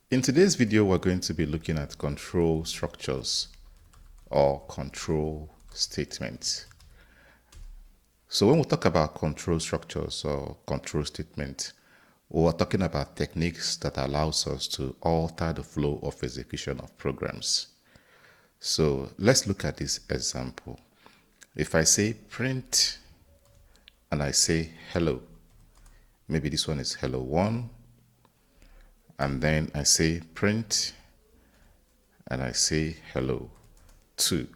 In today's video, we're going to be looking at control structures or control statements. So when we talk about control structures or control statements, we're talking about techniques that allows us to alter the flow of execution of programs. So let's look at this example. If I say print and I say hello, maybe this one is hello 1, and then I say print and I say hello 2.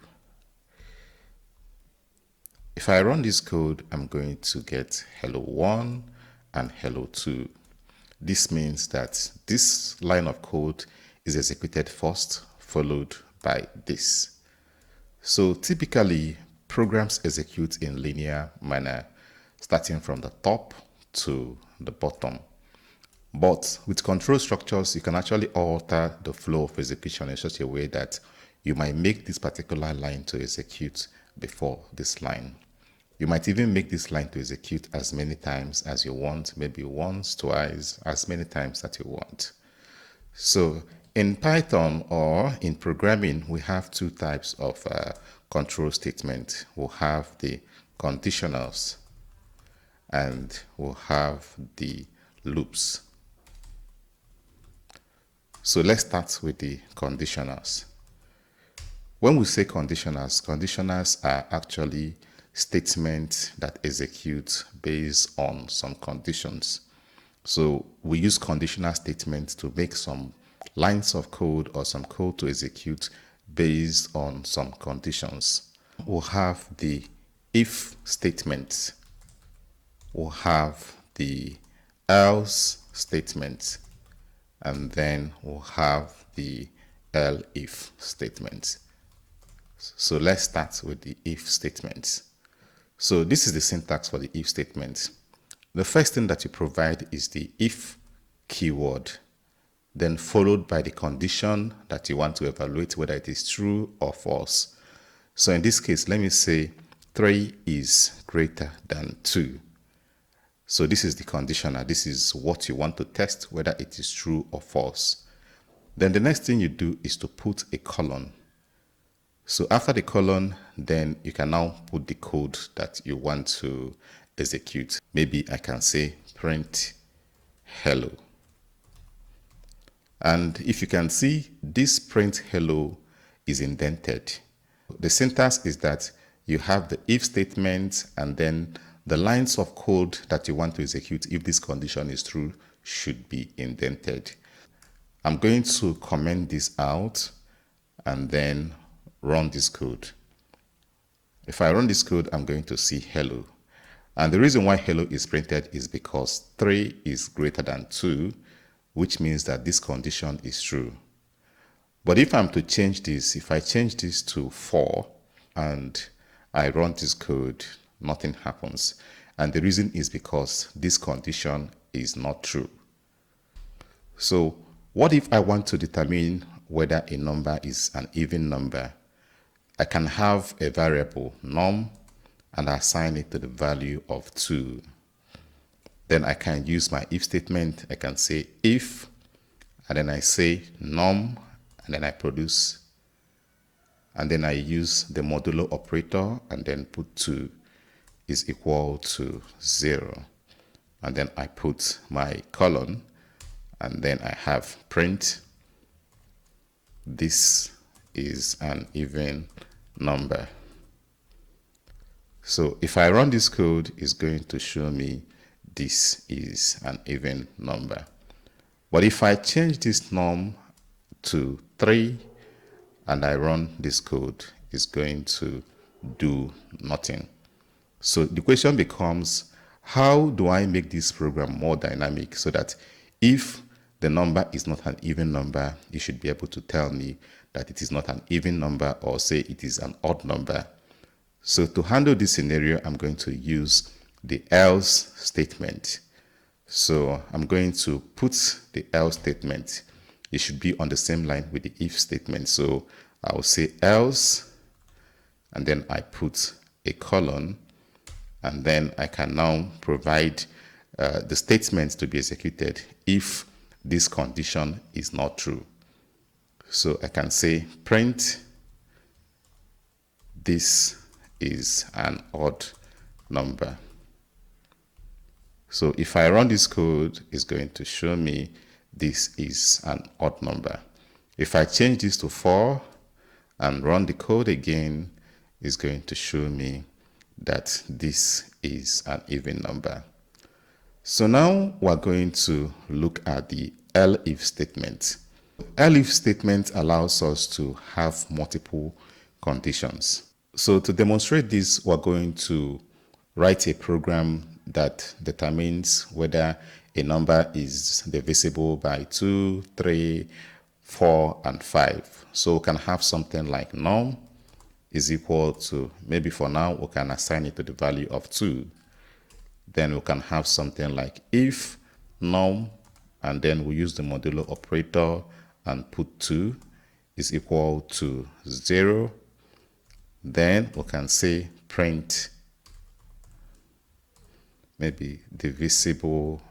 If I run this code, I'm going to get hello 1 and hello 2. This means that this line of code is executed first, followed by this. So typically, programs execute in linear manner, starting from the top to the bottom. But with control structures, you can actually alter the flow of execution in such a way that you might make this particular line to execute before this line. You might even make this line to execute as many times as you want, maybe once, twice, as many times that you want. So in Python or in programming, we have two types of control statements. We'll have the conditionals and we'll have the loops. So let's start with the conditionals. When we say conditionals, conditionals are actually statements that execute based on some conditions. So we use conditional statements to make some lines of code or some code to execute based on some conditions. We'll have the if statements. We'll have the else statement, and then we'll have the elif statement. So let's start with the if statements. So this is the syntax for the if statement. The first thing that you provide is the if keyword, then followed by the condition that you want to evaluate whether it is true or false. So in this case, let me say 3 is greater than 2. So this is the conditional. This is what you want to test, whether it is true or false. Then the next thing you do is to put a colon. So after the colon, then you can now put the code that you want to execute. Maybe I can say print hello. And if you can see, this print hello is indented. The syntax is that you have the if statement, and then the lines of code that you want to execute if this condition is true should be indented. I'm going to comment this out and then run this code. If I run this code, I'm going to see hello. And the reason why hello is printed is because 3 is greater than 2, which means that this condition is true. But if I'm to change this, if I change this to 4 and I run this code, nothing happens. And the reason is because this condition is not true. So what if I want to determine whether a number is an even number? I can have a variable num and assign it to the value of 2. Then I can use my if statement. I can say if, and then I say num, and then I produce, and then I use the modulo operator and then put 2 is equal to 0. And then I put my colon, and then I have print. This is an even number. So if I run this code, it's going to show me this is an even number. But if I change this num to 3 and I run this code, it's going to do nothing. So the question becomes, how do I make this program more dynamic so that if the number is not an even number, you should be able to tell me that it is not an even number, or say it is an odd number. So to handle this scenario, I'm going to use the else statement. So I'm going to put the else statement. It should be on the same line with the if statement. So I'll say else, and then I put a colon, and then I can now provide the statements to be executed if this condition is not true. So I can say print this is an odd number. So if I run this code, it's going to show me this is an odd number. If I change this to 4 and run the code again, it's going to show me that this is an even number. So now we're going to look at the elif statement. Elif statement allows us to have multiple conditions. So to demonstrate this, we're going to write a program that determines whether a number is divisible by 2, 3, 4, and 5. So we can have something like num is equal to, maybe for now, we can assign it to the value of 2. Then we can have something like if num, and then we use the modulo operator and put 2 is equal to 0. Then we can say print maybe divisible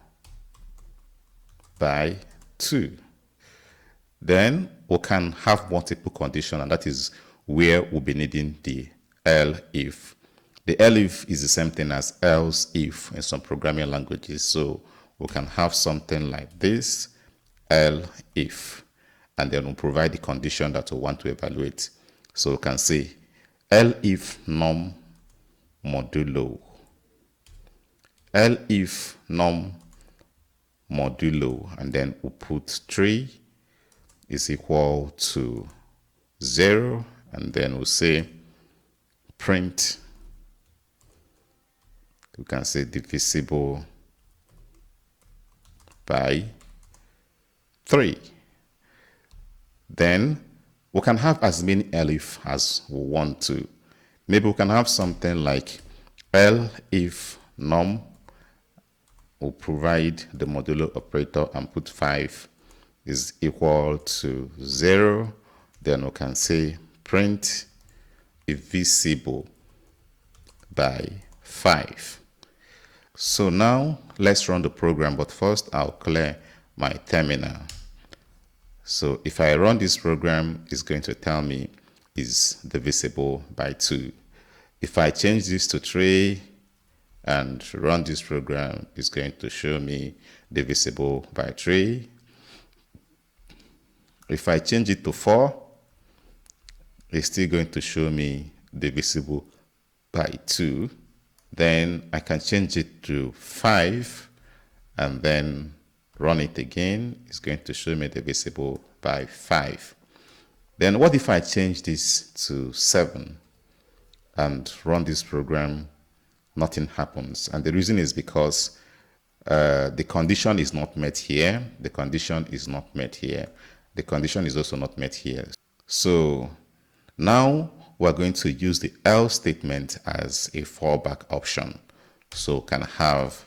by 2. Then we can have multiple conditions, and that is where we'll be needing the elif. The elif is the same thing as else if in some programming languages. So we can have something like this, elif, and then we'll provide the condition that we want to evaluate. So we can say elif num modulo, elif num modulo, and then we'll put 3 is equal to 0, and then we'll say print, we can say divisible by 3. Then we can have as many elif as we want to. Maybe we can have something like elif num, we'll provide the modulo operator and put 5 is equal to 0. Then we can say print divisible by 5. So now let's run the program, but first I'll clear my terminal. So if I run this program, it's going to tell me is divisible by 2. If I change this to 3 and run this program, it's going to show me divisible by 3. If I change it to 4, it's still going to show me divisible by 2. Then I can change it to 5 and then run it again. It's going to show me divisible by 5. Then what if I change this to 7 and run this program? Nothing happens. And the reason is because the condition is not met here. The condition is not met here. The condition is also not met here. So now we're going to use the else statement as a fallback option. So can have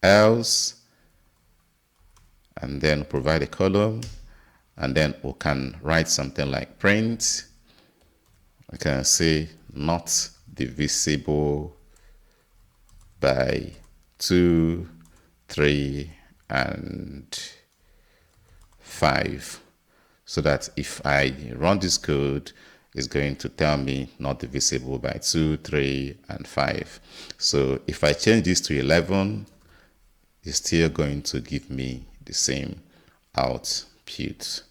else, and then provide a column, and then we can write something like print. I can say not divisible by 2, 3, and 5. So that if I run this code, it's going to tell me not divisible by 2, 3, and 5. So if I change this to 11, it's still going to give me the same output.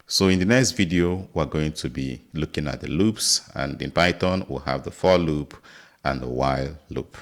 So in the next video, we're going to be looking at the loops, and in Python, we'll have the for loop and the while loop.